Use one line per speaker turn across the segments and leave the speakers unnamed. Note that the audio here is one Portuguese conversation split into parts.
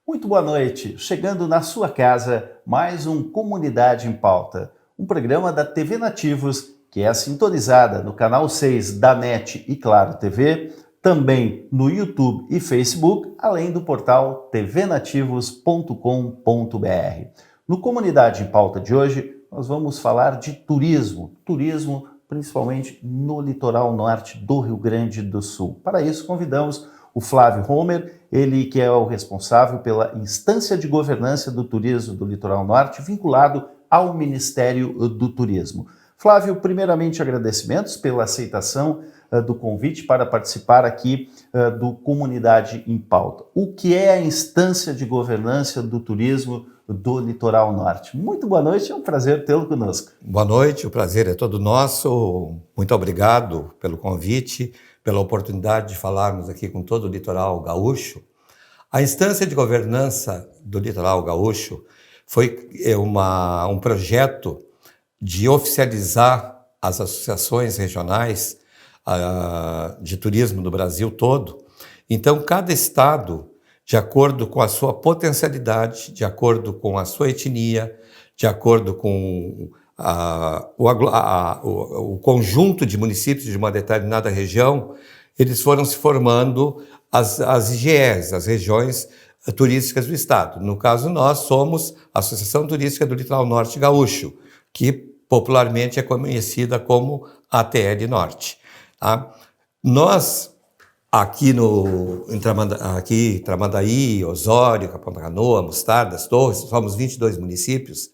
Muito boa noite. Chegando na sua casa, mais um Comunidade em Pauta, um programa da TV Nativos que é sintonizada no canal 6 da NET e Claro TV, também no YouTube e Facebook, além do portal tvnativos.com.br. No Comunidade em Pauta de hoje, nós vamos falar de turismo, principalmente no litoral norte do Rio Grande do Sul. Para isso, convidamos o Flávio Homer, ele que é o responsável pela instância de governança do turismo do Litoral Norte, vinculado ao Ministério do Turismo. Flávio, primeiramente agradecimentos pela aceitação do convite para participar aqui do Comunidade em Pauta. O que é a instância de governança do turismo do Litoral Norte? Muito boa noite, é um prazer tê-lo conosco.
Boa noite, o prazer é todo nosso. Muito obrigado pelo convite, pela oportunidade de falarmos aqui com todo o litoral gaúcho. A instância de governança do litoral gaúcho foi um projeto de oficializar as associações regionais de turismo do Brasil todo. Então, cada estado, de acordo com a sua potencialidade, de acordo com a sua etnia, de acordo com o conjunto de municípios de uma determinada região, eles foram se formando as IGEs, as regiões turísticas do estado. No caso, nós somos a Associação Turística do Litoral Norte Gaúcho, que popularmente é conhecida como ATL Norte. Tá? Nós, aqui em Tramandaí, Osório, Capão da Canoa, Mostardas, Torres, somos 22 municípios,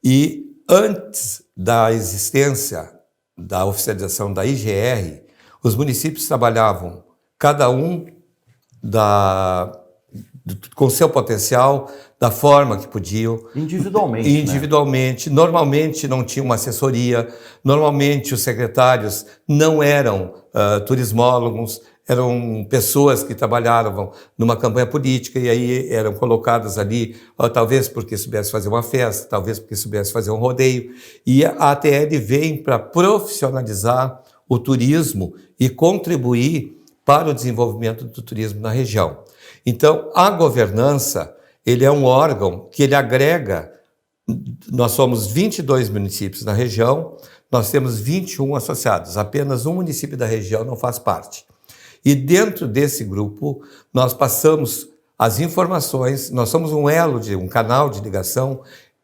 e antes da existência da oficialização da IGR, os municípios trabalhavam cada um com seu potencial, da forma que podiam.
Individualmente.
Né? Normalmente não tinha uma assessoria, normalmente os secretários não eram turismólogos, eram pessoas que trabalhavam numa campanha política e aí eram colocadas ali, talvez porque soubesse fazer uma festa, talvez porque soubesse fazer um rodeio. E a ATL vem para profissionalizar o turismo e contribuir para o desenvolvimento do turismo na região. Então, a governança, ele é um órgão que ele agrega, nós somos 22 municípios na região, nós temos 21 associados, apenas um município da região não faz parte. E dentro desse grupo, nós passamos as informações, nós somos um canal de ligação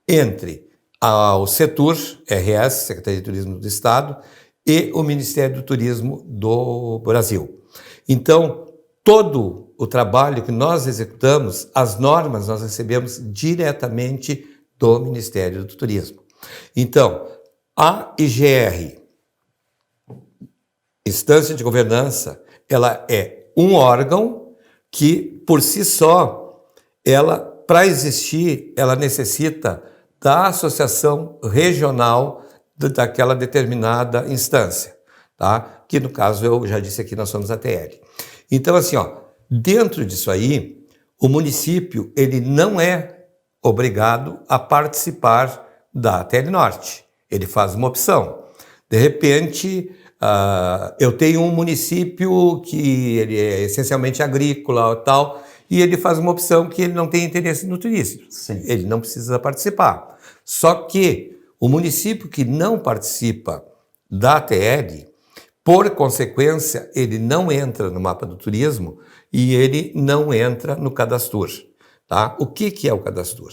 entre o Setur, RS, Secretaria de Turismo do Estado, e o Ministério do Turismo do Brasil. Então, todo o trabalho que nós executamos, as normas nós recebemos diretamente do Ministério do Turismo. Então, a IGR, Instância de Governança, ela é um órgão que, por si só, para existir, ela necessita da associação regional daquela determinada instância, tá? Que, no caso, eu já disse aqui, nós somos a ATL. Então, assim, dentro disso aí, o município ele não é obrigado a participar da ATL Norte. Ele faz uma opção. De repente, eu tenho um município que ele é essencialmente agrícola e tal, e ele faz uma opção que ele não tem interesse no turismo.
Sim.
Ele não precisa participar. Só que o município que não participa da ATL, por consequência, ele não entra no mapa do turismo e ele não entra no Cadastur. Tá? O que é o Cadastur?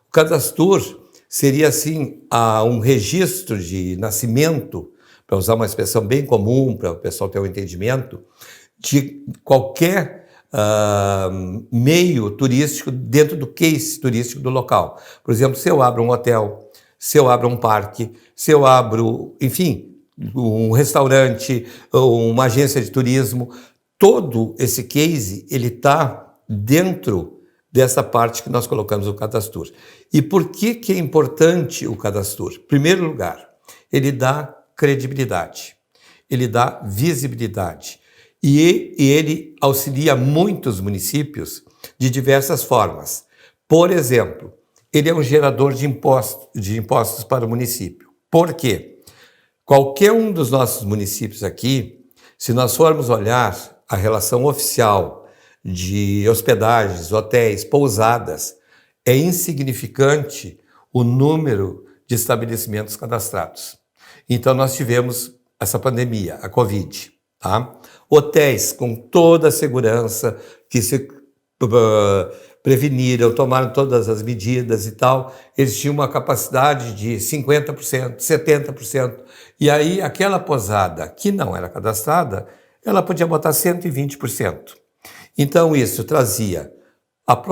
O Cadastur seria, assim, um registro de nascimento, para usar uma expressão bem comum, para o pessoal ter um entendimento, de qualquer meio turístico dentro do case turístico do local. Por exemplo, se eu abro um hotel, se eu abro um parque, se eu abro, enfim, um restaurante, uma agência de turismo, todo esse case ele está dentro dessa parte que nós colocamos o Cadastur. E por que é importante o Cadastur? Em primeiro lugar, ele dá credibilidade, ele dá visibilidade e ele auxilia muitos municípios de diversas formas. Por exemplo, ele é um gerador de impostos para o município. Por quê? Qualquer um dos nossos municípios aqui, se nós formos olhar a relação oficial de hospedagens, hotéis, pousadas, é insignificante o número de estabelecimentos cadastrados. Então, nós tivemos essa pandemia, a Covid. Tá? Hotéis com toda a segurança, que se preveniram, tomaram todas as medidas e tal, eles tinham uma capacidade de 50%, 70%. E aí, aquela posada que não era cadastrada, ela podia botar 120%. Então, isso trazia a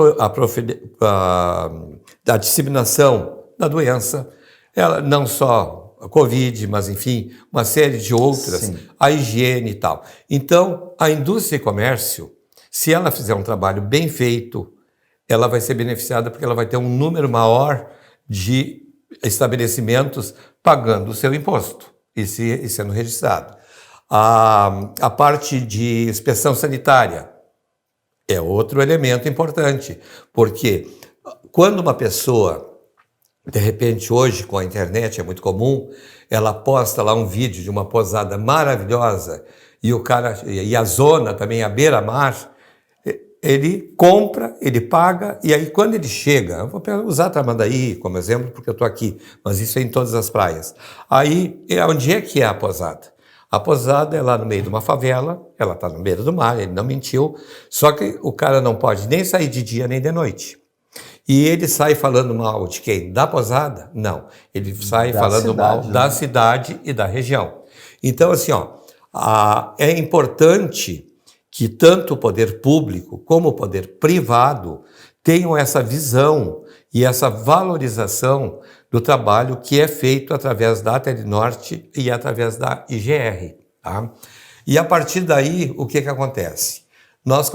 disseminação da doença, ela não só a Covid, mas, enfim, uma série de outras,
Sim.
a higiene e tal. Então, a indústria e comércio, se ela fizer um trabalho bem feito, ela vai ser beneficiada porque ela vai ter um número maior de estabelecimentos pagando o seu imposto e sendo registrado. A parte de inspeção sanitária é outro elemento importante, porque quando uma pessoa, de repente hoje com a internet é muito comum, ela posta lá um vídeo de uma posada maravilhosa e a zona também, a beira-mar, ele compra, ele paga, e aí quando ele chega, eu vou usar Tramandaí como exemplo, porque eu estou aqui, mas isso é em todas as praias. Aí, onde é que é a posada? A posada é lá no meio de uma favela, ela está no meio do mar, ele não mentiu, só que o cara não pode nem sair de dia nem de noite. E ele sai falando mal de quem? Da posada? Não. Ele sai falando mal da cidade e da região. Então, assim, é importante que tanto o poder público como o poder privado tenham essa visão e essa valorização do trabalho que é feito através da Telenorte e através da IGR. Tá? E a partir daí, o que acontece? Nós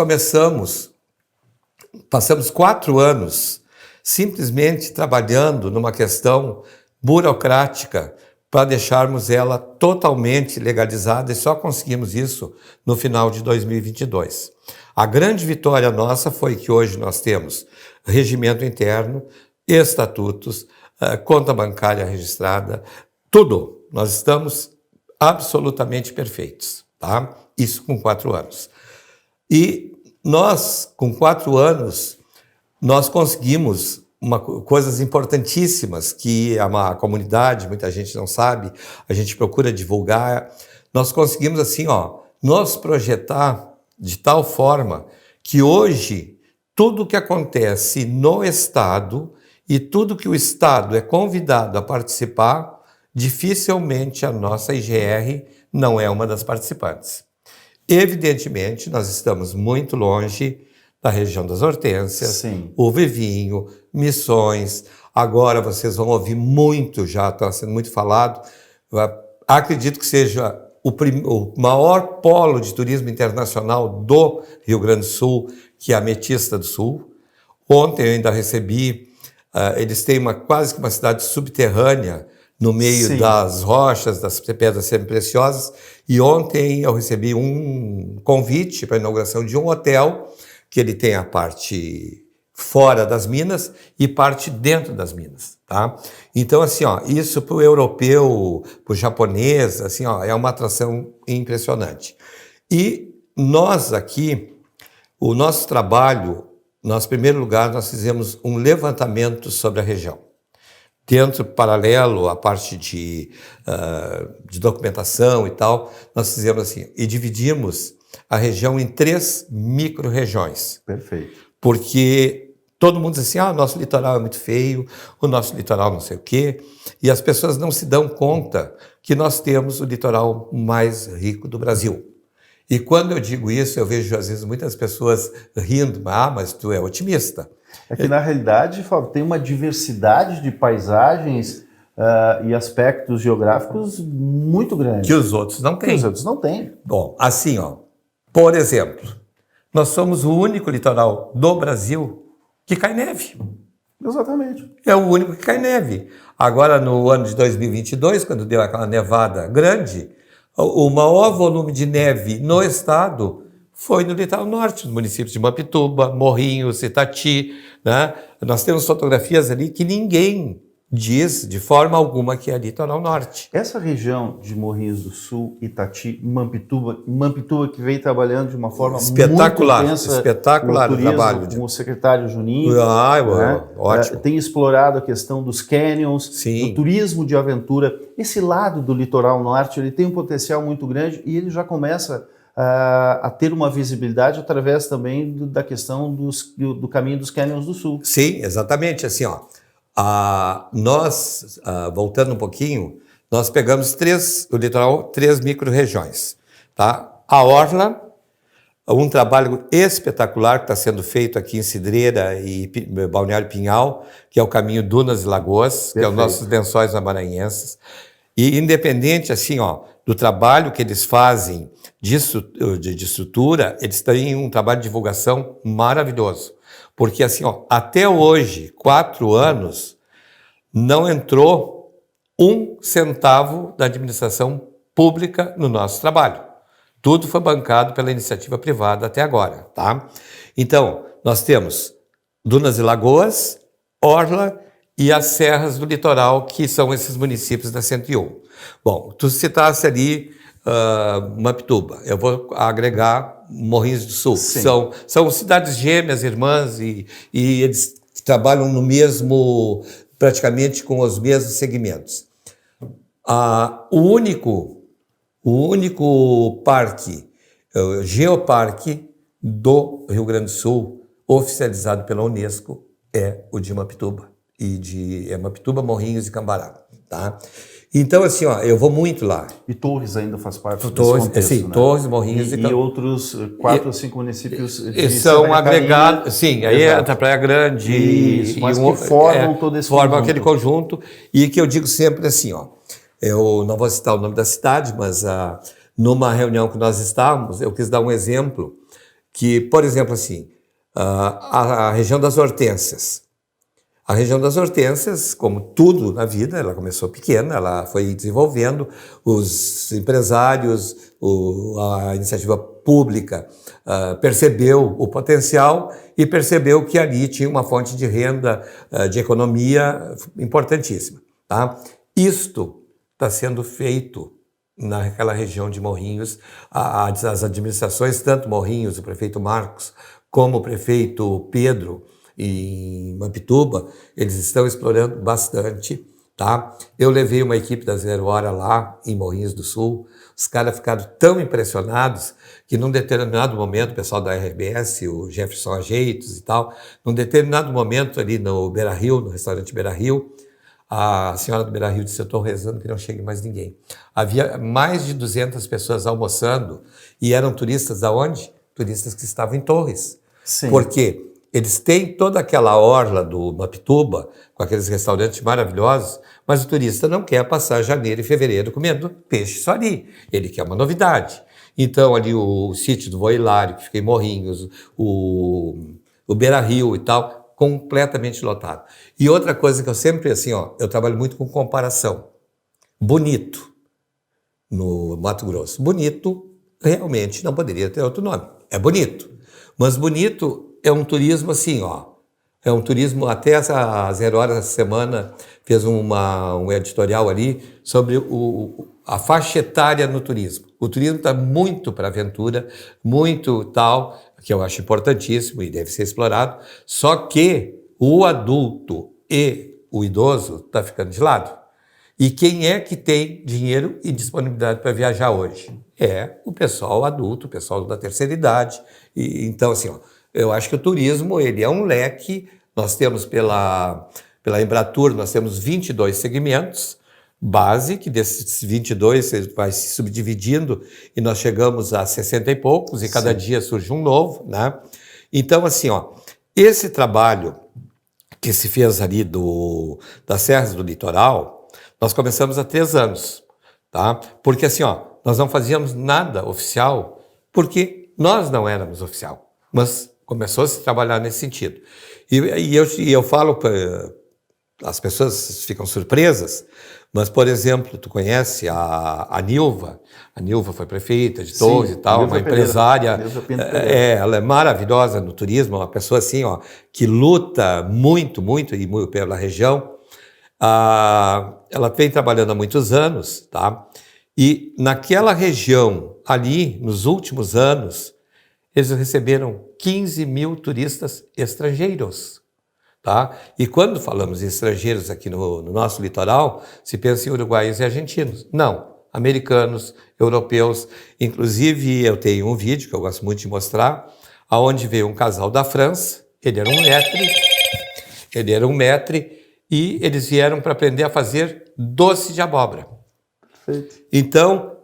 passamos 4 anos simplesmente trabalhando numa questão burocrática para deixarmos ela totalmente legalizada, e só conseguimos isso no final de 2022. A grande vitória nossa foi que hoje nós temos regimento interno, estatutos, conta bancária registrada, tudo. Nós estamos absolutamente perfeitos, tá? Isso com 4 anos. E nós, com 4 anos, nós conseguimos coisas importantíssimas que a comunidade, muita gente não sabe, a gente procura divulgar. Nós conseguimos, assim, nos projetar de tal forma que hoje tudo que acontece no Estado e tudo que o Estado é convidado a participar, dificilmente a nossa IGR não é uma das participantes. Evidentemente, nós estamos muito longe da região das Hortênsias,
Sim.
o Vivinho, Missões. Agora vocês vão ouvir muito, já está sendo muito falado. Acredito que seja o maior polo de turismo internacional do Rio Grande do Sul, que é a Ametista do Sul. Ontem eu ainda recebi, eles têm quase que uma cidade subterrânea no meio
Sim.
das rochas, das pedras semi-preciosas, e ontem eu recebi um convite para a inauguração de um hotel, que ele tem a parte fora das minas e parte dentro das minas, tá? Então, assim, isso para o europeu, para o japonês, assim, é uma atração impressionante. E nós aqui, o nosso trabalho, em primeiro lugar, nós fizemos um levantamento sobre a região. Dentro, paralelo à parte de documentação e tal, nós fizemos assim, e dividimos a região em 3 micro-regiões.
Perfeito.
Porque todo mundo diz assim, o nosso litoral é muito feio, o nosso litoral não sei o quê, e as pessoas não se dão conta que nós temos o litoral mais rico do Brasil. E quando eu digo isso, eu vejo às vezes muitas pessoas rindo, mas tu é otimista.
É que na realidade, Fábio, tem uma diversidade de paisagens e aspectos geográficos muito grande.
Que os outros não têm.
Que os outros não têm.
Bom, assim, por exemplo, nós somos o único litoral do Brasil que cai neve.
Exatamente.
É o único que cai neve. Agora, no ano de 2022, quando deu aquela nevada grande, o maior volume de neve no estado foi no litoral norte, nos municípios de Mampituba, Morrinhos, Itati, né? Nós temos fotografias ali que ninguém diz de forma alguma que é litoral norte.
Essa região de Morrinhos do Sul, Itati, Mampituba que vem trabalhando de uma forma
espetacular,
muito intensa
espetacular
no turismo,
trabalho.
com o secretário Juninho.
Né? Ótimo.
Tem explorado a questão dos canyons, do turismo de aventura. Esse lado do litoral norte, ele tem um potencial muito grande e ele já começa a ter uma visibilidade através também da questão do caminho dos canyons do sul.
Sim, exatamente. Assim, ó, nós, voltando um pouquinho, nós pegamos o litoral, 3 micro-regiões. Tá? A Orla, um trabalho espetacular que está sendo feito aqui em Cidreira e Balneário Pinhal, que é o caminho Dunas e Lagoas, perfeito, que é os nossos lençóis maranhenses. E independente assim, ó, do trabalho que eles fazem de estrutura, eles têm um trabalho de divulgação maravilhoso. Porque assim, ó, até hoje, 4 anos, não entrou 1 centavo da administração pública no nosso trabalho. Tudo foi bancado pela iniciativa privada até agora, tá? Então, nós temos Dunas e Lagoas, Orla e as serras do litoral, que são esses municípios da 101. Bom, tu citasse ali Mampituba, eu vou agregar Morrinhos do Sul. São cidades gêmeas, irmãs, e eles trabalham no mesmo, praticamente com os mesmos segmentos. O único parque, geoparque do Rio Grande do Sul, oficializado pela Unesco, é o de Mampituba, Mampituba, Morrinhos e Cambará, tá? Então, assim, ó, eu vou muito lá.
E Torres ainda faz parte desse contexto,
sim, né? Torres, Morrinhos
e outros 4 ou 5 municípios
são agregados, sim, aí entra a Praia Grande.
Isso, mas que formam todo esse
formam aquele conjunto, e que eu digo sempre assim, ó, eu não vou citar o nome da cidade, mas numa reunião que nós estávamos, eu quis dar um exemplo, que, por exemplo, assim, a região das Hortênsias. A região das Hortênsias, como tudo na vida, ela começou pequena, ela foi desenvolvendo, os empresários, a iniciativa pública percebeu o potencial e percebeu que ali tinha uma fonte de renda, de economia importantíssima. Tá? Isto está sendo feito naquela região de Morrinhos. As administrações, tanto Morrinhos, o prefeito Marcos, como o prefeito Pedro, em Mampituba, eles estão explorando bastante, tá? Eu levei uma equipe da 0 Hora lá em Morrinhos do Sul, os caras ficaram tão impressionados que num determinado momento, o pessoal da RBS, o Jefferson Ajeitos e tal, num determinado momento ali no Beira Rio, no restaurante Beira Rio, a senhora do Beira Rio disse: eu estou rezando que não chegue mais ninguém. Havia mais de 200 pessoas almoçando e eram turistas da onde? Turistas que estavam em Torres.
Sim.
Por quê? Eles têm toda aquela orla do Mampituba, com aqueles restaurantes maravilhosos, mas o turista não quer passar janeiro e fevereiro comendo peixe só ali. Ele quer uma novidade. Então, ali o sítio do Voilário, que fica em Morrinhos, o Beira Rio e tal, completamente lotado. E outra coisa que eu sempre, assim, ó, eu trabalho muito com comparação. Bonito, no Mato Grosso. Bonito, realmente, não poderia ter outro nome. É bonito. Mas bonito é um turismo assim, ó. É um turismo, até a 0 Hora essa semana fez um editorial ali sobre a faixa etária no turismo. O turismo está muito para aventura, muito tal, que eu acho importantíssimo e deve ser explorado, só que o adulto e o idoso está ficando de lado. E quem é que tem dinheiro e disponibilidade para viajar hoje? É o pessoal adulto, o pessoal da terceira idade. Então, assim, ó, eu acho que o turismo, ele é um leque. Nós temos pela Embratur, nós temos 22 segmentos base, que desses 22 vai se subdividindo e nós chegamos a 60 e poucos, e cada dia surge um novo, né? Então, assim, ó, esse trabalho que se fez ali das Serras do Litoral, nós começamos há 3 anos, tá? Porque, assim, ó, nós não fazíamos nada oficial porque nós não éramos oficial, mas começou a se trabalhar nesse sentido. E eu falo, as pessoas ficam surpresas, mas, por exemplo, tu conhece a Nilva? A Nilva foi prefeita de Torres e tal, uma empresária. Ela é maravilhosa no turismo, uma pessoa assim, ó, que luta muito, muito pela região. ela vem trabalhando há muitos anos, tá? E naquela região, ali, nos últimos anos, eles receberam 15 mil turistas estrangeiros, tá? E quando falamos em estrangeiros aqui no nosso litoral, se pensa em uruguaios e argentinos. Não, americanos, europeus. Inclusive, eu tenho um vídeo que eu gosto muito de mostrar, aonde veio um casal da França, ele era um maître, e eles vieram para aprender a fazer doce de abóbora. Perfeito. Então,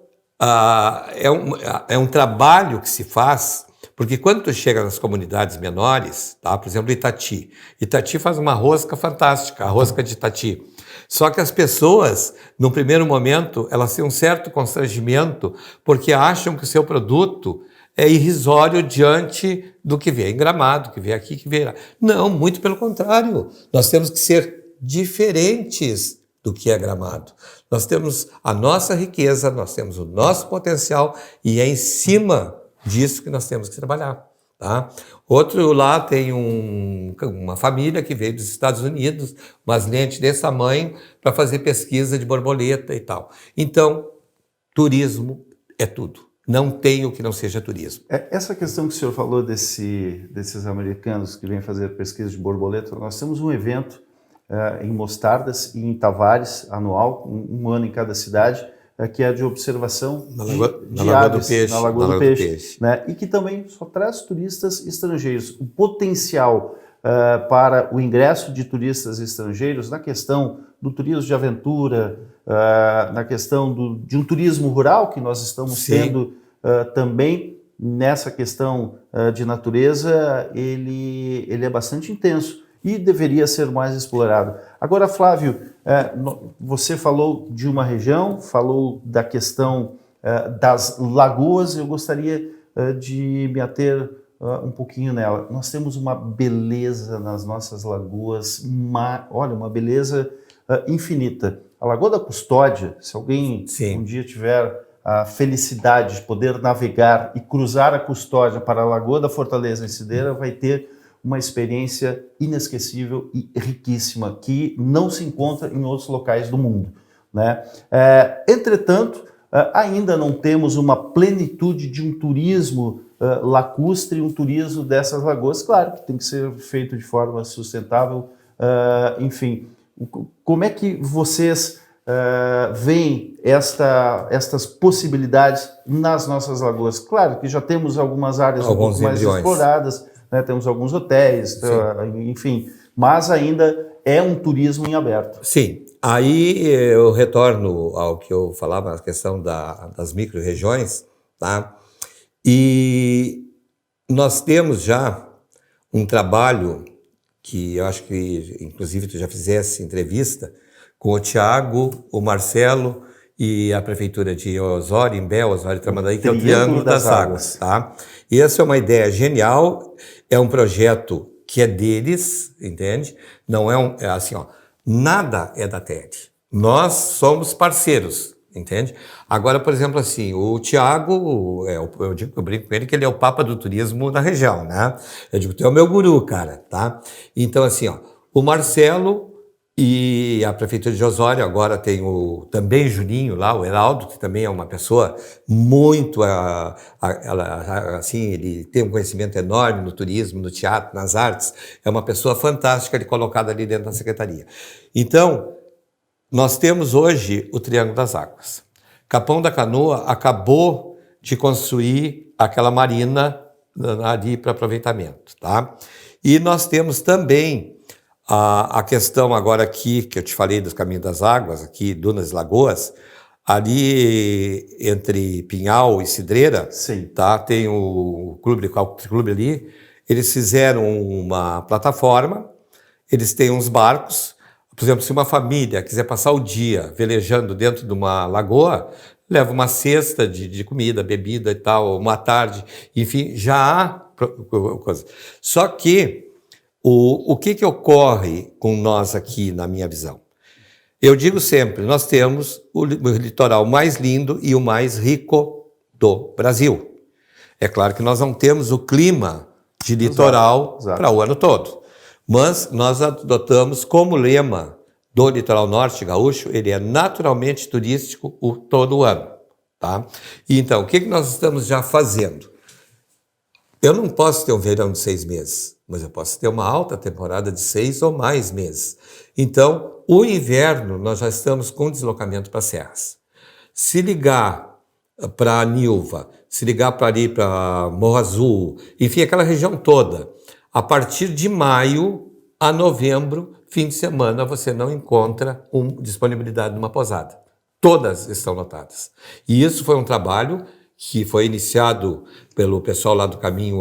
é um trabalho que se faz, porque quando tu chega nas comunidades menores, tá? Por exemplo, Itati faz uma rosca fantástica, a rosca de Itati. Só que as pessoas, no primeiro momento, elas têm um certo constrangimento, porque acham que o seu produto é irrisório diante do que vê em Gramado, que vê aqui, que vê lá. Não, muito pelo contrário. Nós temos que ser diferentes do que é Gramado. Nós temos a nossa riqueza, nós temos o nosso potencial e é em cima disso que nós temos que trabalhar. Tá? Outro lá tem uma família que veio dos Estados Unidos, umas lentes desse tamanho, para fazer pesquisa de borboleta e tal. Então, turismo é tudo. Não tem o que não seja turismo.
Essa questão que o senhor falou desses americanos que vêm fazer pesquisa de borboleta, nós temos um evento em Mostardas e em Tavares, anual, um ano em cada cidade, que é de observação
na
de
Lagoa
aves,
do Peixe,
na Lagoa do Peixe. Né? E que também só traz turistas estrangeiros. O potencial para o ingresso de turistas estrangeiros na questão do turismo de aventura, na questão de um turismo rural que nós estamos tendo também nessa questão de natureza, ele é bastante intenso e deveria ser mais explorado. Agora, Flávio, você falou de uma região, falou da questão das lagoas, eu gostaria de me ater um pouquinho nela. Nós temos uma beleza nas nossas lagoas, olha, uma beleza infinita. A Lagoa da Custódia, se alguém um dia tiver a felicidade de poder navegar e cruzar a Custódia para a Lagoa da Fortaleza em Cideira, vai ter uma experiência inesquecível e riquíssima, que não se encontra em outros locais do mundo, né? Entretanto, ainda não temos uma plenitude de um turismo lacustre, um turismo dessas lagoas. Claro que tem que ser feito de forma sustentável, enfim. Como é que vocês veem estas possibilidades nas nossas lagoas? Claro que já temos algumas áreas um pouco mais exploradas, né? Temos alguns hotéis, enfim, mas ainda é um turismo em aberto.
Sim, aí eu retorno ao que eu falava, a questão das micro-regiões, tá? E nós temos já um trabalho que eu acho que, inclusive, tu já fizesse entrevista com o Tiago, o Marcelo e a Prefeitura de Osório, Imbé, Osório e Tramandaí, que é o Triângulo das Águas. Tá? E essa é uma ideia genial, é um projeto que é deles, entende? Não é assim, ó, nada é da TED. Nós somos parceiros, entende? Agora, por exemplo, assim, o Tiago, eu brinco com ele que ele é o papa do turismo na região, né? Eu digo, tu é o meu guru, cara, tá? Então, assim, ó, o Marcelo e a Prefeitura de Osório, agora tem também Juninho lá, o Heraldo, que também é uma pessoa muito, assim, ele tem um conhecimento enorme no turismo, no teatro, nas artes, é uma pessoa fantástica de colocada ali dentro da secretaria. Então, nós temos hoje o Triângulo das Águas. Capão da Canoa acabou de construir aquela marina ali para aproveitamento, tá? E nós temos também a questão agora aqui, que eu te falei dos Caminhos das Águas, aqui, Dunas e Lagoas, ali entre Pinhal e Cidreira, tá? Tem o clube ali, eles fizeram uma plataforma, eles têm uns barcos. Por exemplo, se uma família quiser passar o dia velejando dentro de uma lagoa, leva uma cesta de comida, bebida e tal, uma tarde, enfim, já há coisa. Só que o que ocorre com nós aqui, na minha visão? Eu digo sempre, nós temos o litoral mais lindo e o mais rico do Brasil. É claro que nós não temos o clima de litoral para o ano todo. Mas nós adotamos como lema do litoral norte gaúcho, ele é naturalmente turístico todo o ano, tá? E então, o que nós estamos já fazendo? Eu não posso ter um verão de 6 meses, mas eu posso ter uma alta temporada de 6 ou mais meses. Então, o inverno, nós já estamos com deslocamento para serras. Se ligar para a Nilva, se ligar para ali, para Morro Azul, enfim, aquela região toda, a partir de maio a novembro, fim de semana, você não encontra disponibilidade numa pousada. Todas estão lotadas. E isso foi um trabalho que foi iniciado pelo pessoal lá do Caminho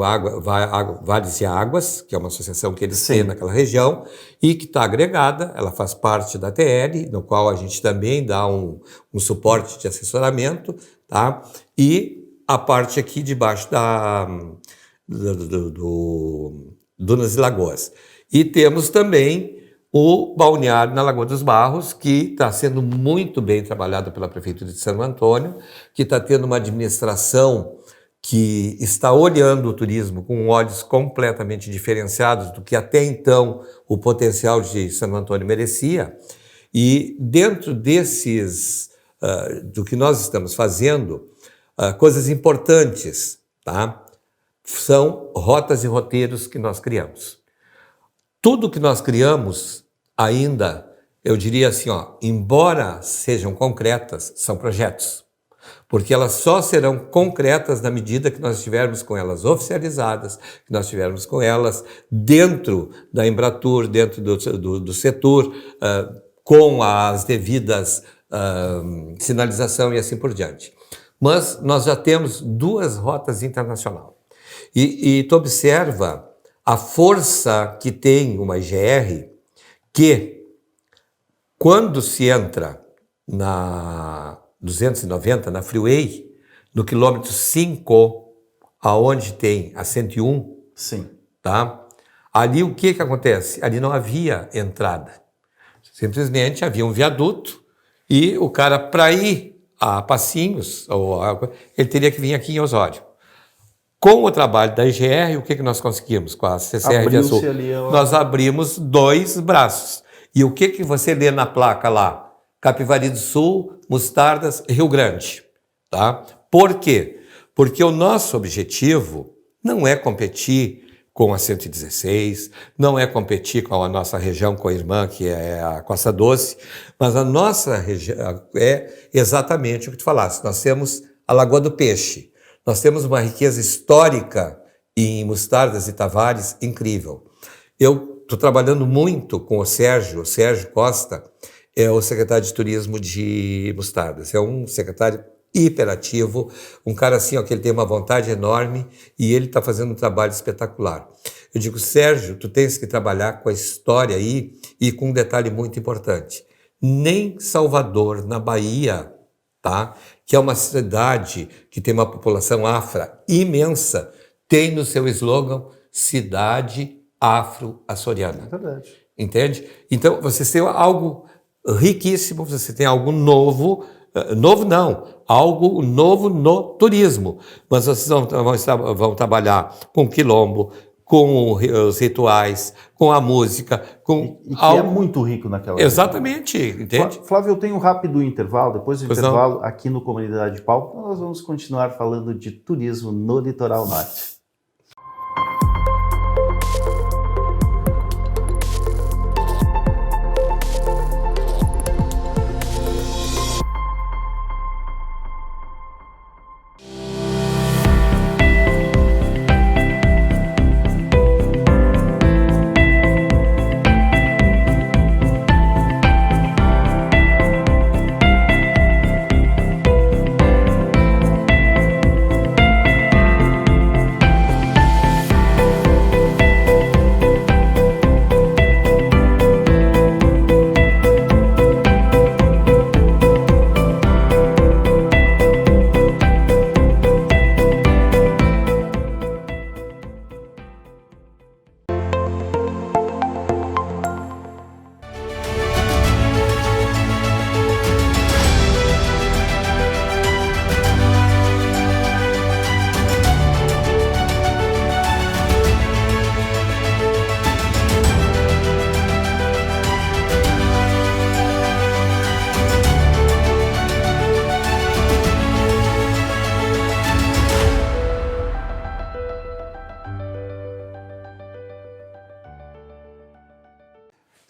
Vales e Águas, que é uma associação que eles têm naquela região, e que está agregada, ela faz parte da TL, no qual a gente também dá um suporte de assessoramento, tá? E a parte aqui debaixo do Dunas e Lagoas. E temos também o balneário na Lagoa dos Barros, que está sendo muito bem trabalhado pela Prefeitura de Santo Antônio, que está tendo uma administração que está olhando o turismo com olhos completamente diferenciados do que até então o potencial de Santo Antônio merecia. E dentro desses, do que nós estamos fazendo, coisas importantes, tá? São rotas e roteiros que nós criamos. Tudo que nós criamos ainda, eu diria assim, embora sejam concretas, são projetos. Porque elas só serão concretas na medida que nós estivermos com elas oficializadas, que nós estivermos com elas dentro da Embratur, dentro do setor, com as devidas sinalização e assim por diante. Mas nós já temos 2 rotas internacionais. E tu observa a força que tem uma IGR, que quando se entra na 290, na Freeway, no quilômetro 5, aonde tem a 101,
sim,
tá? Ali o que acontece? Ali não havia entrada. Simplesmente havia um viaduto e o cara, para ir a Passinhos, ele teria que vir aqui em Osório. Com o trabalho da IGR, o que nós conseguimos com a CCR de Sul? Nós abrimos 2 braços. E o que você lê na placa lá? Capivari do Sul, Mostardas, Rio Grande. Tá? Por quê? Porque o nosso objetivo não é competir com a 116, não é competir com a nossa região, com a irmã, que é a Costa Doce, mas a nossa região é exatamente o que tu falaste. Nós temos a Lagoa do Peixe. Nós temos uma riqueza histórica em Mostardas e Tavares incrível. Eu estou trabalhando muito com o Sérgio Costa, é o secretário de Turismo de Mostardas. É um secretário hiperativo, um cara assim, que ele tem uma vontade enorme e ele está fazendo um trabalho espetacular. Eu digo, Sérgio, tu tens que trabalhar com a história aí e com um detalhe muito importante. Nem Salvador, na Bahia, tá? Que é uma cidade que tem uma população afra imensa, tem no seu slogan Cidade Afro-Açoriana.
É verdade.
Entende? Então, vocês têm algo riquíssimo, você tem algo novo, algo novo no turismo, mas vocês vão trabalhar com quilombo, com os rituais, com a música, com
e que algo... é muito rico naquela
Exatamente, entende?
Flávio, eu tenho um rápido intervalo, depois do intervalo, aqui no Comunidade de Palco, nós vamos continuar falando de turismo no Litoral Norte.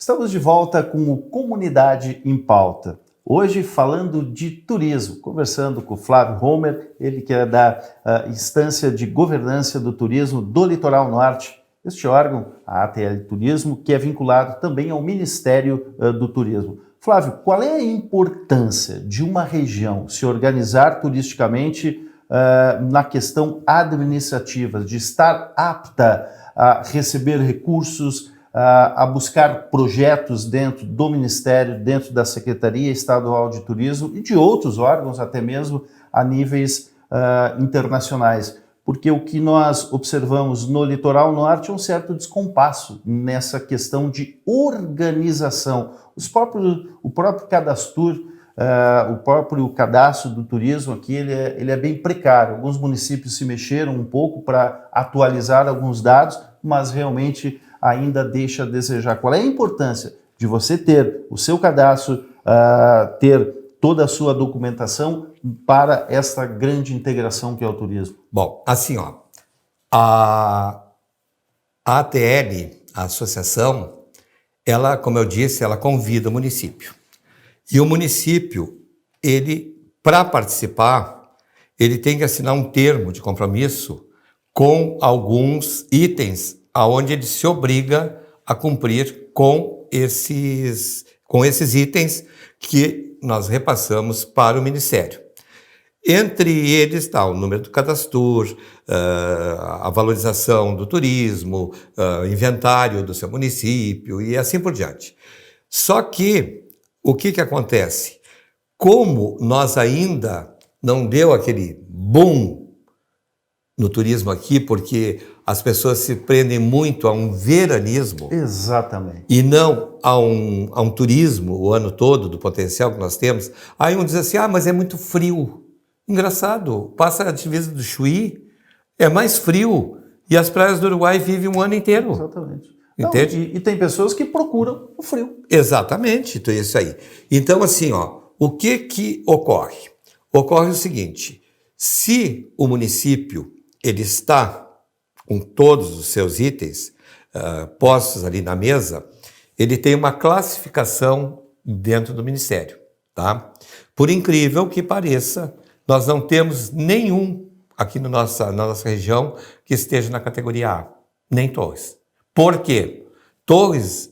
Estamos de volta com o Comunidade em Pauta. Hoje falando de turismo, conversando com o Flávio Homer, ele que é da Instância de Governança do Turismo do Litoral Norte. Este órgão, a ATL Turismo, que é vinculado também ao Ministério do Turismo. Flávio, qual é a importância de uma região se organizar turisticamente na questão administrativa, de estar apta a receber recursos, a buscar projetos dentro do Ministério, dentro da Secretaria Estadual de Turismo e de outros órgãos, até mesmo a níveis internacionais? Porque o que nós observamos no Litoral Norte é um certo descompasso nessa questão de organização. O próprio Cadastur, o próprio cadastro do turismo aqui, ele é bem precário. Alguns municípios se mexeram um pouco para atualizar alguns dados, mas realmente ainda deixa a desejar. Qual é a importância de você ter o seu cadastro, ter toda a sua documentação para essa grande integração que é o turismo?
Bom, assim, ó, a ATL, a associação, ela, como eu disse, ela convida o município. E o município, ele, para participar, ele tem que assinar um termo de compromisso com alguns itens aonde ele se obriga a cumprir com esses itens que nós repassamos para o Ministério. Entre eles está o número do cadastro, a valorização do turismo, inventário do seu município e assim por diante. Só que, o que acontece? Como nós ainda não deu aquele boom no turismo aqui, porque as pessoas se prendem muito a um veranismo.
Exatamente.
E não a um turismo o ano todo, do potencial que nós temos. Aí um diz assim, mas é muito frio. Engraçado, passa a divisa do Chuí, é mais frio, e as praias do Uruguai vivem um ano inteiro.
Exatamente.
Entende?
Não, e tem pessoas que procuram o frio.
Exatamente, então é isso aí. Então, assim, o que ocorre? Ocorre o seguinte, se o município ele está com todos os seus itens postos ali na mesa, ele tem uma classificação dentro do Ministério, tá? Por incrível que pareça, nós não temos nenhum aqui na nossa região que esteja na categoria A, nem Torres. Por quê? Torres,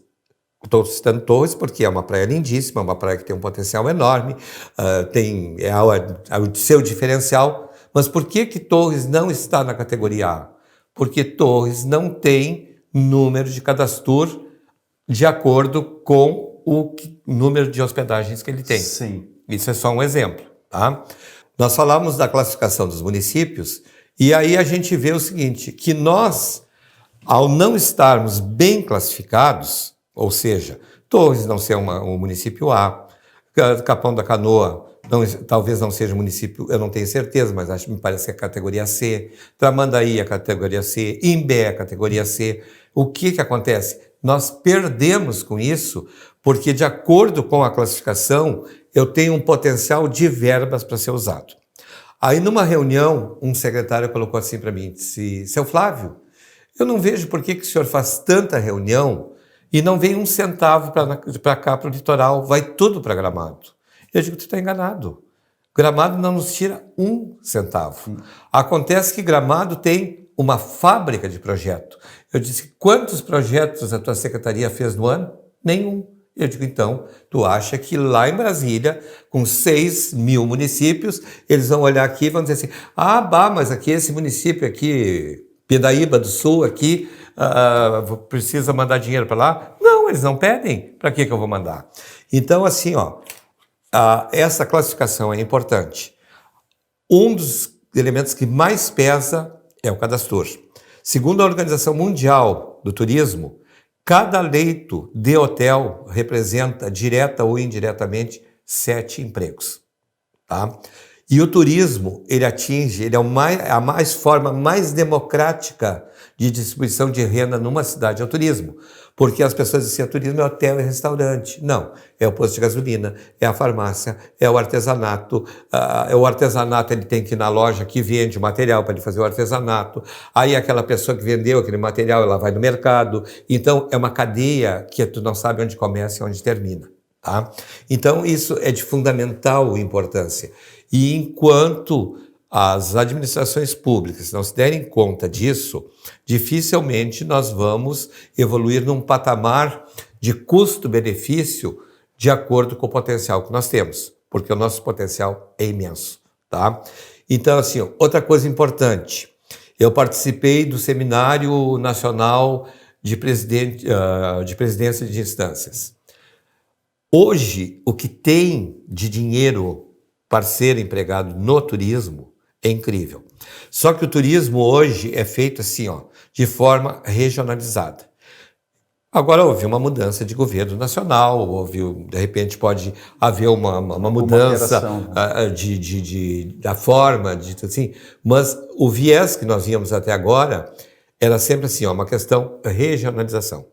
estou citando Torres porque é uma praia lindíssima, uma praia que tem um potencial enorme, é o seu diferencial. Mas por que Torres não está na categoria A? Porque Torres não tem número de cadastro de acordo com o número de hospedagens que ele tem.
Sim.
Isso é só um exemplo, tá? Nós falamos da classificação dos municípios e aí a gente vê o seguinte, que nós, ao não estarmos bem classificados, ou seja, Torres não ser um município A, Capão da Canoa talvez não seja município, eu não tenho certeza, mas me parece que é categoria C, Tramandaí é categoria C, Imbé é categoria C. O que acontece? Nós perdemos com isso, porque de acordo com a classificação, eu tenho um potencial de verbas para ser usado. Aí numa reunião, um secretário colocou assim para mim, disse, seu Flávio, eu não vejo por que o senhor faz tanta reunião e não vem um centavo para cá, para o litoral, vai tudo para Gramado. Eu digo, tu está enganado. Gramado não nos tira um centavo. Acontece que Gramado tem uma fábrica de projeto. Eu disse, quantos projetos a tua secretaria fez no ano? Nenhum. Eu digo, então, tu acha que lá em Brasília, com 6 mil municípios, eles vão olhar aqui e vão dizer assim, mas aqui esse município aqui, Pindaíba do Sul, aqui, precisa mandar dinheiro para lá? Não, eles não pedem. Para que eu vou mandar? Então, assim, essa classificação é importante. Um dos elementos que mais pesa é o cadastro. Segundo a Organização Mundial do Turismo, cada leito de hotel representa, direta ou indiretamente, 7 empregos. Tá? E o turismo, ele atinge, ele é a forma mais democrática de distribuição de renda numa cidade, é o turismo. Porque as pessoas dizem, turismo é hotel e restaurante. Não, é o posto de gasolina, é a farmácia, é o artesanato. O artesanato, ele tem que ir na loja que vende o material para ele fazer o artesanato. Aí aquela pessoa que vendeu aquele material, ela vai no mercado. Então, é uma cadeia que tu não sabe onde começa e onde termina. Tá? Então, isso é de fundamental importância. E enquanto as administrações públicas não se derem conta disso, dificilmente nós vamos evoluir num patamar de custo-benefício de acordo com o potencial que nós temos, porque o nosso potencial é imenso. Tá? Então, assim, outra coisa importante, eu participei do Seminário Nacional de Presidência de Instâncias. Hoje, o que tem de dinheiro para ser empregado no turismo é incrível. Só que o turismo hoje é feito assim, de forma regionalizada. Agora houve uma mudança de governo nacional, de repente pode haver uma mudança da forma, assim, mas o viés que nós víamos até agora era sempre assim, uma questão regionalização.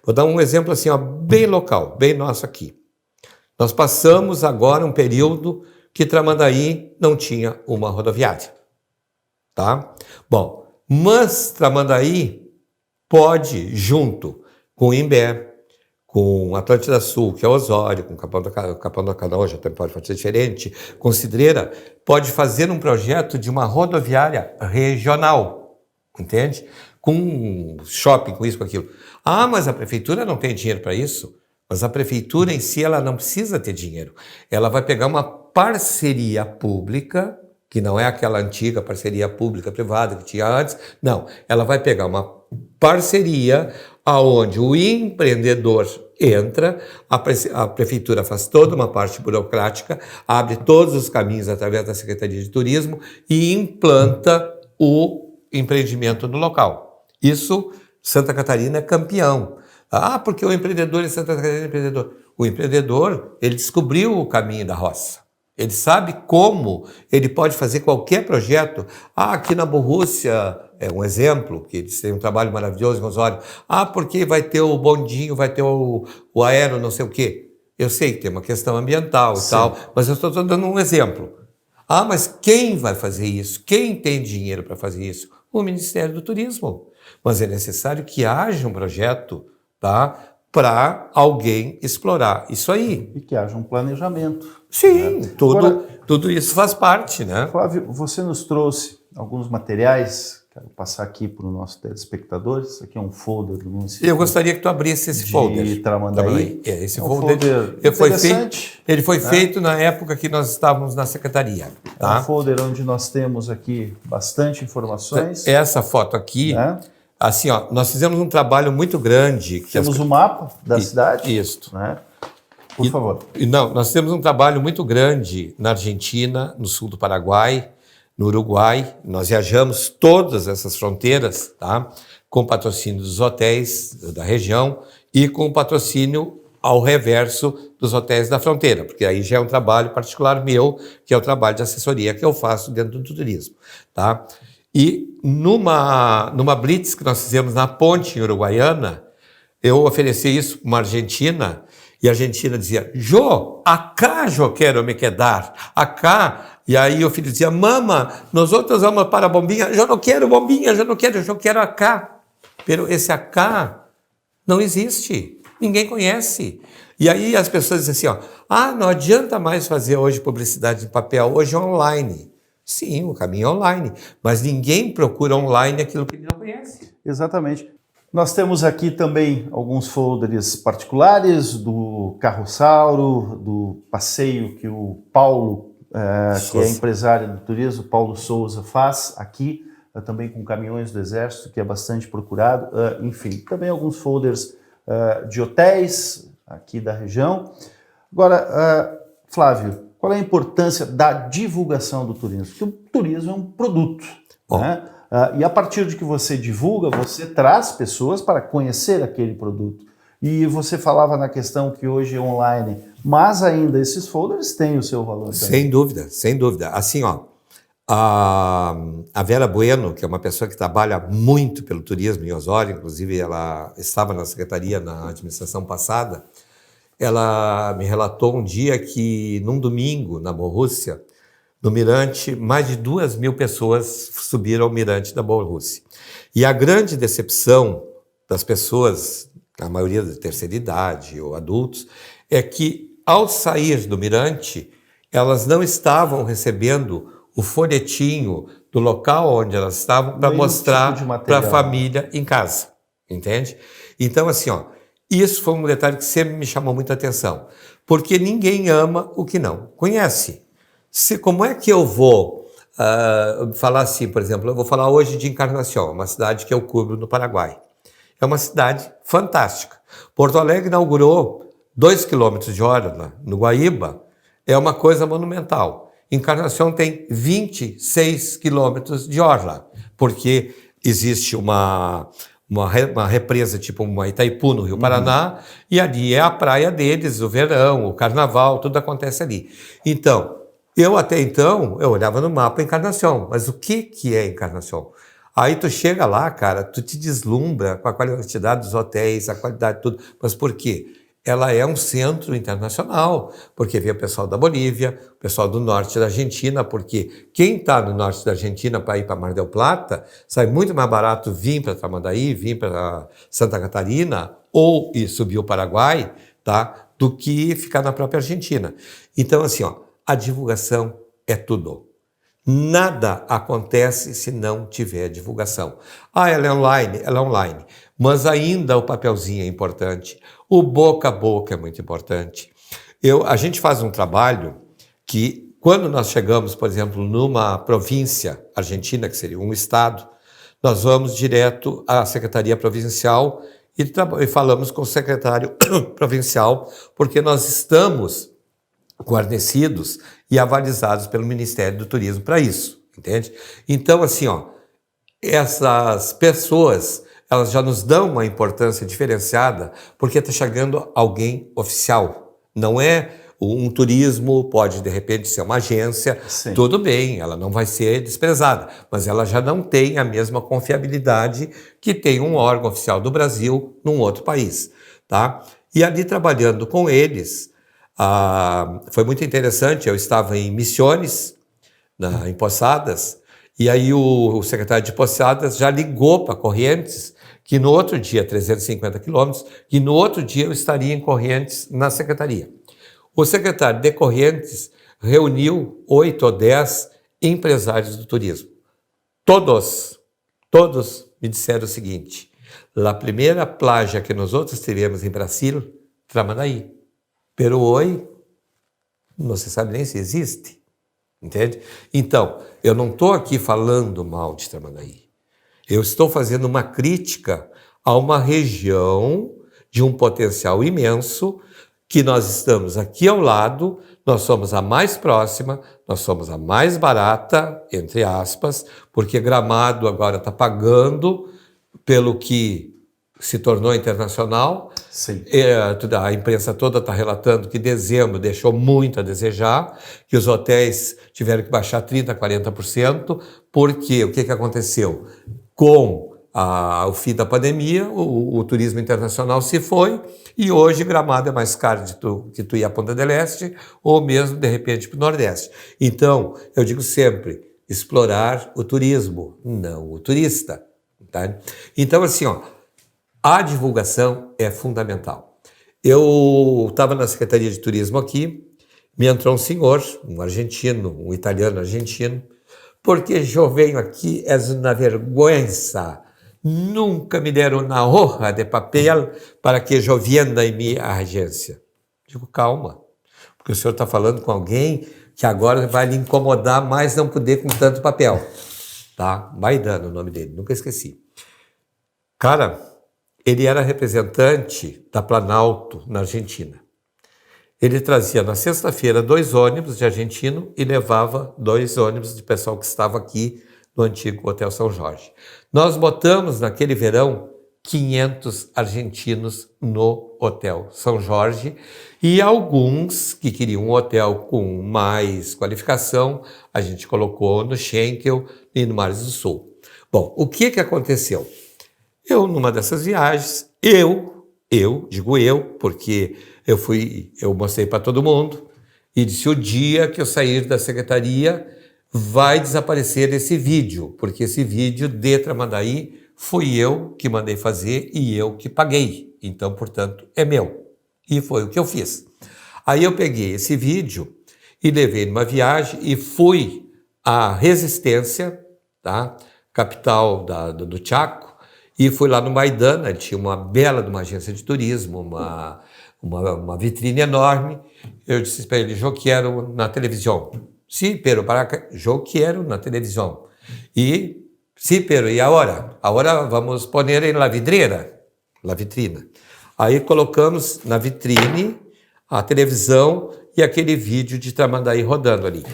Vou dar um exemplo assim, bem local, bem nosso aqui. Nós passamos agora um período que Tramandaí não tinha uma rodoviária, tá? Bom, mas Tramandaí pode, junto com Imbé, com Atlântida Sul, que é Osório, com Capão do Canoa, já pode fazer diferente, com Cidreira, pode fazer um projeto de uma rodoviária regional, entende? Com shopping, com isso, com aquilo. Ah, mas a prefeitura não tem dinheiro para isso? Mas a prefeitura em si, ela não precisa ter dinheiro. Ela vai pegar uma parceria pública, que não é aquela antiga parceria pública-privada que tinha antes. Não, ela vai pegar uma parceria aonde o empreendedor entra, a prefeitura faz toda uma parte burocrática, abre todos os caminhos através da Secretaria de Turismo e implanta o empreendimento no local. Isso, Santa Catarina é campeão. Ah, porque o empreendedor em Santa Catarina é empreendedor. O empreendedor, ele descobriu o caminho da roça. Ele sabe como ele pode fazer qualquer projeto. Ah, aqui na Borrússia, é um exemplo, que eles têm um trabalho maravilhoso em Osório. Ah, porque vai ter o bondinho, vai ter o aero, não sei o quê. Eu sei que tem uma questão ambiental e tal, mas eu estou dando um exemplo. Ah, mas quem vai fazer isso? Quem tem dinheiro para fazer isso? O Ministério do Turismo. Mas é necessário que haja um projeto, tá, para alguém explorar isso aí.
E que haja um planejamento.
Sim, né? Tudo isso faz parte, né?
Flávio, você nos trouxe alguns materiais, quero passar aqui para os nossos telespectadores. Isso aqui é um folder do município.
Eu gostaria que tu abrisse esse folder.
De Tramandaí.
Esse
folder
ele foi feito na época que nós estávamos na secretaria. Tá?
É um folder onde nós temos aqui bastante informações.
Essa foto aqui... Assim, nós fizemos um trabalho muito grande.
Temos o mapa da cidade.
Isso.
Né? Por favor.
Nós temos um trabalho muito grande na Argentina, no sul do Paraguai, no Uruguai. Nós viajamos todas essas fronteiras, tá? Com patrocínio dos hotéis da região e com patrocínio ao reverso dos hotéis da fronteira, porque aí já é um trabalho particular meu, que é o trabalho de assessoria que eu faço dentro do turismo, tá? E numa blitz que nós fizemos na ponte uruguaiana, eu ofereci isso para uma argentina, e a argentina dizia, Jô, acá eu quero me quedar, acá. E aí o filho dizia, mama, nós outros vamos para a bombinha, eu não quero bombinha, eu quero acá. Pero esse acá não existe, ninguém conhece. E aí as pessoas dizem assim, não adianta mais fazer hoje publicidade em papel, hoje é online. Sim, o caminho é online, mas ninguém procura online aquilo que ele não conhece.
Exatamente. Nós temos aqui também alguns folders particulares do Carrossauro, do passeio que o Paulo, que é empresário do turismo, Paulo Souza, faz aqui, também com caminhões do Exército, que é bastante procurado. Enfim, também alguns folders de hotéis aqui da região. Agora, Flávio, qual é a importância da divulgação do turismo? Porque o turismo é um produto, né? E a partir de que você divulga, você traz pessoas para conhecer aquele produto. E você falava na questão que hoje é online, mas ainda esses folders têm o seu valor também.
Sem dúvida, sem dúvida. Assim, ó, a Vera Bueno, que é uma pessoa que trabalha muito pelo turismo em Osório, inclusive ela estava na secretaria na administração passada, ela me relatou um dia que, num domingo, na Borrússia, no Mirante, mais de 2.000 pessoas subiram ao Mirante da Borrússia. E a grande decepção das pessoas, a maioria da terceira idade ou adultos, é que, ao sair do Mirante, elas não estavam recebendo o folhetinho do local onde elas estavam para mostrar para a família em casa, entende? Então, assim, ó, isso foi um detalhe que sempre me chamou muita atenção, porque ninguém ama o que não conhece. Como é que eu vou falar assim, por exemplo, eu vou falar hoje de Encarnação, uma cidade que eu cubro no Paraguai. É uma cidade fantástica. Porto Alegre inaugurou 2 quilômetros de orla no Guaíba, é uma coisa monumental. Encarnação tem 26 quilômetros de orla, porque existe uma represa tipo uma Itaipu no Rio Paraná, e ali é a praia deles, o verão, o carnaval, tudo acontece ali. Então, até então, eu olhava no mapa Encarnação, mas o que é Encarnação? Aí tu chega lá, cara, tu te deslumbra com a qualidade dos hotéis, a qualidade de tudo, mas por quê? Ela é um centro internacional, porque vem o pessoal da Bolívia, o pessoal do norte da Argentina, porque quem está no norte da Argentina para ir para Mar del Plata, sai muito mais barato vir para Tramandaí, vir para Santa Catarina ou ir subir o Paraguai, tá? Do que ficar na própria Argentina. Então, assim, ó, a divulgação é tudo. Nada acontece se não tiver divulgação. Ela é online, mas ainda o papelzinho é importante, o boca a boca é muito importante. A gente faz um trabalho que, quando nós chegamos, por exemplo, numa província argentina, que seria um estado, nós vamos direto à Secretaria Provincial e falamos com o secretário provincial, porque nós estamos guarnecidos e avalizados pelo Ministério do Turismo para isso, entende? Então, assim, ó, essas pessoas, elas já nos dão uma importância diferenciada porque está chegando alguém oficial. Não é um turismo, pode de repente ser uma agência, sim, tudo bem, ela não vai ser desprezada, mas ela já não tem a mesma confiabilidade que tem um órgão oficial do Brasil num outro país, tá? E ali trabalhando com eles, foi muito interessante. Eu estava em Misiones, em Posadas, e aí o secretário de Posadas já ligou para Corrientes, que no outro dia, 350 quilômetros, que no outro dia eu estaria em Corrientes na secretaria. O secretário de Corrientes reuniu 8 ou 10 empresários do turismo. Todos me disseram o seguinte: a primeira praia que nós outros teremos em Brasil, Tramandaí. Pero hoje, não se sabe nem se existe, entende? Então, eu não estou aqui falando mal de Tramandaí. Eu estou fazendo uma crítica a uma região de um potencial imenso, que nós estamos aqui ao lado, nós somos a mais próxima, nós somos a mais barata, entre aspas, porque Gramado agora está pagando pelo que se tornou internacional.
Sim.
A imprensa toda está relatando que dezembro deixou muito a desejar, que os hotéis tiveram que baixar 30%, 40%, porque o que aconteceu? Com o fim da pandemia, o turismo internacional se foi, e hoje Gramado é mais caro que tu ir à Ponta del Este, ou mesmo, de repente, para o Nordeste. Então, eu digo sempre, explorar o turismo, não o turista. Tá? Então, assim, ó, a divulgação é fundamental. Eu estava na Secretaria de Turismo aqui, me entrou um senhor, um argentino, um italiano argentino, porque eu venho aqui, é uma vergonha, nunca me deram uma hoja de papel para que eu venda em minha agência. Digo, calma, porque o senhor está falando com alguém que agora vai lhe incomodar mais não poder com tanto papel. Tá? Maidana, o nome dele, nunca esqueci. Cara, ele era representante da Planalto, na Argentina. Ele trazia na sexta-feira 2 ônibus de argentino e levava 2 ônibus de pessoal que estava aqui no antigo Hotel São Jorge. Nós botamos naquele verão 500 argentinos no Hotel São Jorge e alguns que queriam um hotel com mais qualificação, a gente colocou no Schenkel e no Mares do Sul. Bom, o que aconteceu? Eu, numa dessas viagens, digo eu, porque eu mostrei para todo mundo e disse: o dia que eu sair da secretaria vai desaparecer esse vídeo, porque esse vídeo de Tramandaí fui eu que mandei fazer e eu que paguei, então, portanto, é meu. E foi o que eu fiz. Aí eu peguei esse vídeo e levei numa viagem e fui à Resistência, tá? Capital do Chaco, e fui lá no Maidana, tinha uma bela de uma agência de turismo, uma vitrine enorme. Eu disse para ele: eu quero na televisão. Sí, pero para que eu quero na televisão. E sí, pero e agora? Agora vamos pôr em la vitrina. Aí colocamos na vitrine a televisão e aquele vídeo de Tramandaí rodando ali.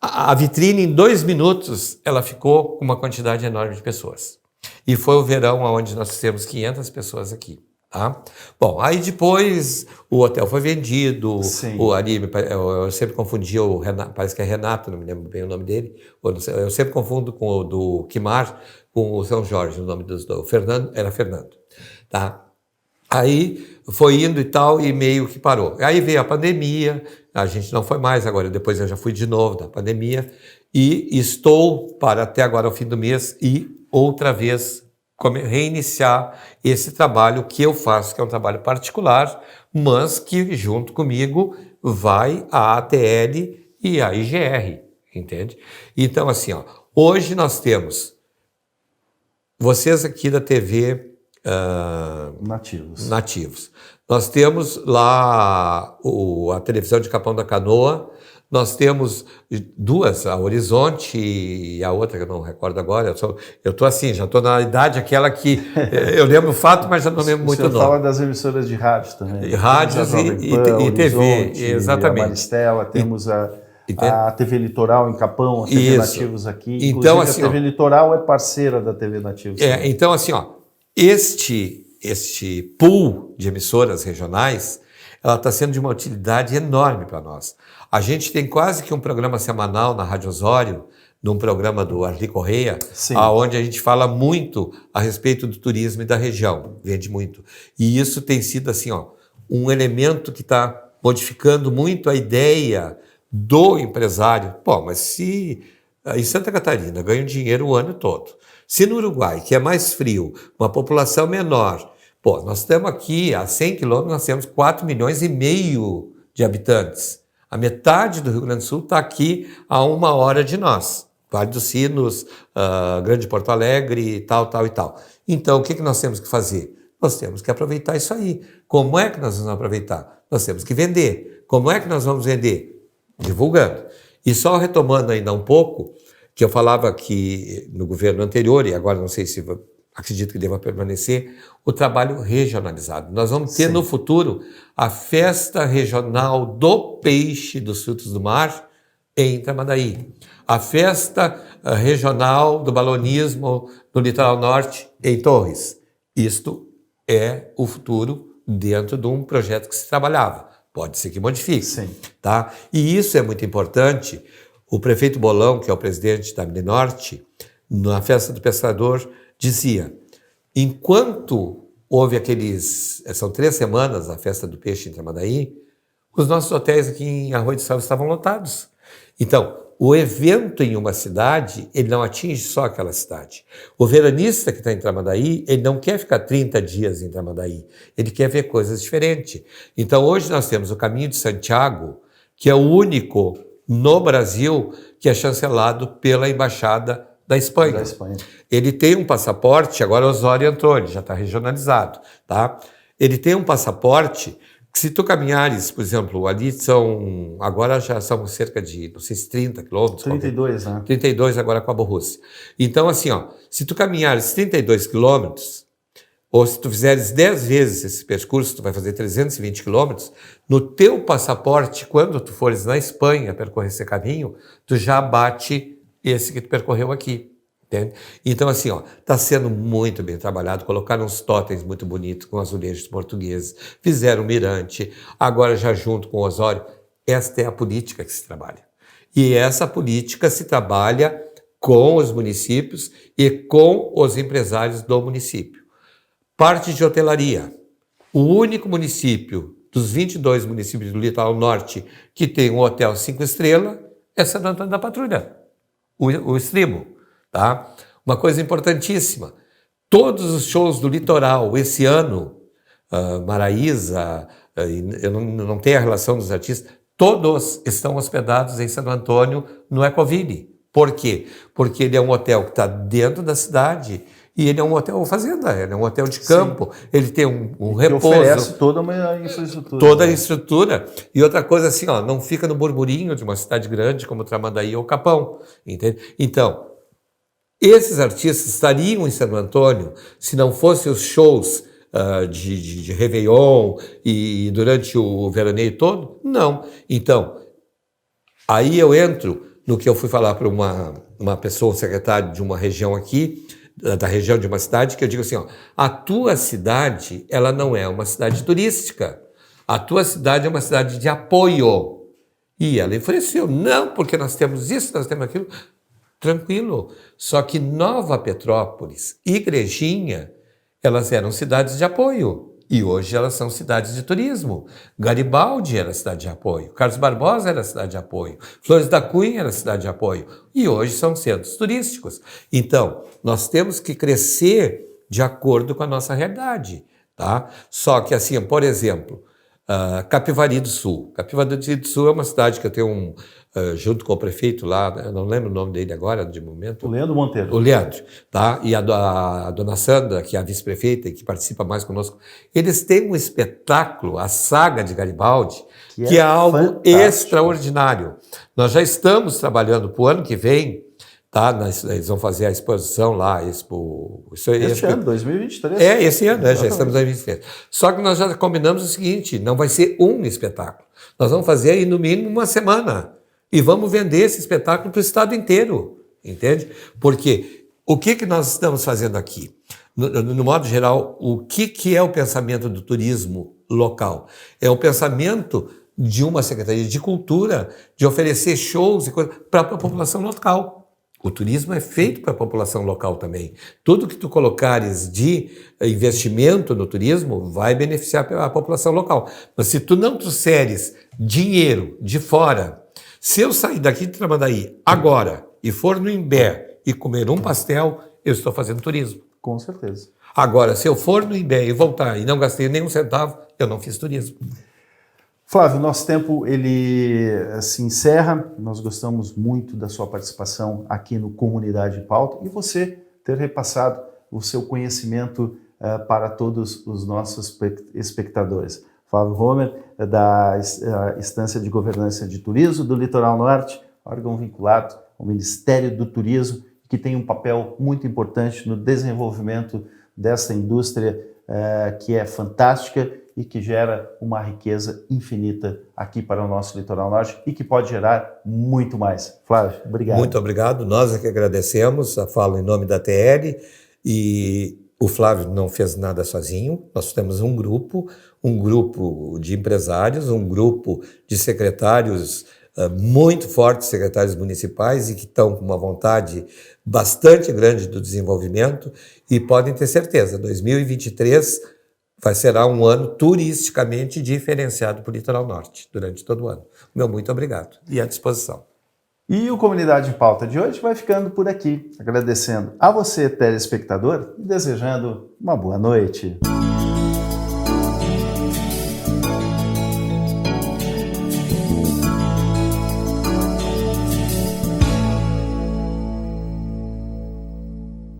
A vitrine, em 2 minutos, ela ficou com uma quantidade enorme de pessoas. E foi o verão onde nós temos 500 pessoas aqui. Tá? Bom, aí depois o hotel foi vendido, eu sempre confundia o Renato, parece que é Renato, não me lembro bem o nome dele, eu sempre confundo com o do Quimar, com o São Jorge, o nome do Fernando, era Fernando. Tá? Aí foi indo e tal, e meio que parou. Aí veio a pandemia, a gente não foi mais, agora depois eu já fui de novo da pandemia, e estou para até agora o fim do mês e outra vez reiniciar esse trabalho que eu faço, que é um trabalho particular, mas que junto comigo vai a ATL e a IGR, entende? Então, assim, ó, hoje nós temos vocês aqui da TV Nativos. Nós temos lá a televisão de Capão da Canoa. Nós temos 2, a Horizonte e a outra que eu não recordo agora. Eu estou assim, já estou na idade aquela que eu lembro o fato, mas já não lembro muito o nome.
Você fala das emissoras de rádio também.
Rádios e TV, exatamente.
A Maristela, temos a TV Litoral em Capão, a TV Nativos aqui. Inclusive, então, assim, a TV Litoral é parceira da TV Nativos.
Então, assim, ó, este pool de emissoras regionais, ela está sendo de uma utilidade enorme para nós. A gente tem quase que um programa semanal na Rádio Osório, num programa do Arli Correia, onde a gente fala muito a respeito do turismo e da região, vende muito. E isso tem sido assim, ó, um elemento que está modificando muito a ideia do empresário. Pô, mas se em Santa Catarina ganha dinheiro o ano todo, se no Uruguai, que é mais frio, uma população menor, pô, nós estamos aqui a 100 quilômetros, nós temos 4,5 milhões de habitantes. A metade do Rio Grande do Sul está aqui a 1 hora de nós. Vale dos Sinos, Grande Porto Alegre, tal. Então, o que nós temos que fazer? Nós temos que aproveitar isso aí. Como é que nós vamos aproveitar? Nós temos que vender. Como é que nós vamos vender? Divulgando. E só retomando ainda um pouco, que eu falava que no governo anterior, e agora não sei se acredito que deva permanecer, o trabalho regionalizado. Nós vamos ter no futuro a festa regional do peixe dos frutos do mar em Tramandaí, a festa regional do balonismo no litoral norte em Torres. Isto é o futuro dentro de um projeto que se trabalhava. Pode ser que modifique. Tá? E isso é muito importante. O prefeito Bolão, que é o presidente da Minenorte, na festa do pescador, dizia: enquanto houve são 3 semanas a festa do peixe em Tramandaí, os nossos hotéis aqui em Arroio do Céu estavam lotados. Então, o evento em uma cidade, ele não atinge só aquela cidade. O veranista que está em Tramandaí, ele não quer ficar 30 dias em Tramandaí, ele quer ver coisas diferentes. Então, hoje nós temos o Caminho de Santiago, que é o único no Brasil que é chancelado pela Embaixada da Espanha. Ele tem um passaporte, agora o Osório entrou, ele já está regionalizado, tá? Ele tem um passaporte que, se tu caminhares, por exemplo, ali agora já são cerca de, não sei se 30 quilômetros.
32, né?
32 agora com a Borrússia. Então, assim, ó, se tu caminhares 32 quilômetros, ou se tu fizeres 10 vezes esse percurso, tu vai fazer 320 quilômetros, no teu passaporte, quando tu fores na Espanha percorrer esse caminho, tu já bate esse que tu percorreu aqui, Entende? Então, assim, está sendo muito bem trabalhado, colocaram uns totens muito bonitos com azulejos portugueses, fizeram mirante, agora já junto com o Osório. Esta é a política que se trabalha. E essa política se trabalha com os municípios e com os empresários do município. Parte de hotelaria. O único município dos 22 municípios do Litoral Norte que tem um hotel 5 estrelas é Santo Antônio da Patrulha, o Extremo. Tá? Uma coisa importantíssima, todos os shows do litoral esse ano, Maraísa, eu não tenho a relação dos artistas, todos estão hospedados em Santo Antônio no Ecoville. Por quê? Porque ele é um hotel que está dentro da cidade e ele é um hotel fazenda, ele é um hotel de campo, sim. Ele tem um repouso.
Oferece toda uma infraestrutura.
Toda a estrutura. E outra coisa assim, não fica no burburinho de uma cidade grande como Tramandaí ou Capão, entende? Então, esses artistas estariam em Santo Antônio se não fossem os shows de Réveillon e durante o veraneio todo? Não. Então, aí eu entro no que eu fui falar para uma pessoa, um secretário de uma região aqui, da região de uma cidade, que eu digo assim, a tua cidade, ela não é uma cidade turística. A tua cidade é uma cidade de apoio. E ela ofereceu, não, porque nós temos isso, nós temos aquilo. Tranquilo. Só que Nova Petrópolis, Igrejinha, elas eram cidades de apoio. E hoje elas são cidades de turismo. Garibaldi era cidade de apoio. Carlos Barbosa era cidade de apoio. Flores da Cunha era cidade de apoio. E hoje são centros turísticos. Então, nós temos que crescer de acordo com a nossa realidade. Tá? Só que assim, por exemplo, Capivari do Sul. Capivari do Sul é uma cidade que eu tenho junto com o prefeito lá, eu não lembro o nome dele agora, de momento.
O Leandro Monteiro.
O Leandro, tá? E a dona Sandra, que é a vice-prefeita e que participa mais conosco, eles têm um espetáculo, a Saga de Garibaldi, que é algo fantástico. Extraordinário. Nós já estamos trabalhando para o ano que vem, tá? Eles vão fazer a exposição lá,
Este ano, 2023.
Esse ano, já estamos em 2023. Só que nós já combinamos o seguinte, não vai ser um espetáculo, nós vamos fazer aí no mínimo uma semana. E vamos vender esse espetáculo para o estado inteiro, entende? Porque o que nós estamos fazendo aqui? No modo geral, o que é o pensamento do turismo local? É o pensamento de uma Secretaria de Cultura de oferecer shows e coisas para a população local. O turismo é feito para a população local também. Tudo que tu colocares de investimento no turismo vai beneficiar a população local. Mas se tu não trouxeres dinheiro de fora, se eu sair daqui de Tramandaí agora e for no Imbé e comer um pastel, eu estou fazendo turismo.
Com certeza.
Agora, se eu for no Imbé e voltar e não gastei nenhum centavo, eu não fiz turismo.
Flávio, nosso tempo ele se encerra. Nós gostamos muito da sua participação aqui no Comunidade em Pauta e você ter repassado o seu conhecimento para todos os nossos espectadores. Flávio Homer, da Instância de Governança de Turismo do Litoral Norte, órgão vinculado ao Ministério do Turismo, que tem um papel muito importante no desenvolvimento dessa indústria que é fantástica e que gera uma riqueza infinita aqui para o nosso Litoral Norte e que pode gerar muito mais. Flávio, obrigado.
Muito obrigado, nós é que agradecemos, falo em nome da TL e o Flávio não fez nada sozinho, nós temos um grupo de empresários, um grupo de secretários muito fortes, secretários municipais e que estão com uma vontade bastante grande do desenvolvimento e podem ter certeza, 2023 será um ano turisticamente diferenciado para o Litoral Norte durante todo o ano. Meu muito obrigado e à disposição.
E o Comunidade em Pauta de hoje vai ficando por aqui, agradecendo a você, telespectador, e desejando uma boa noite.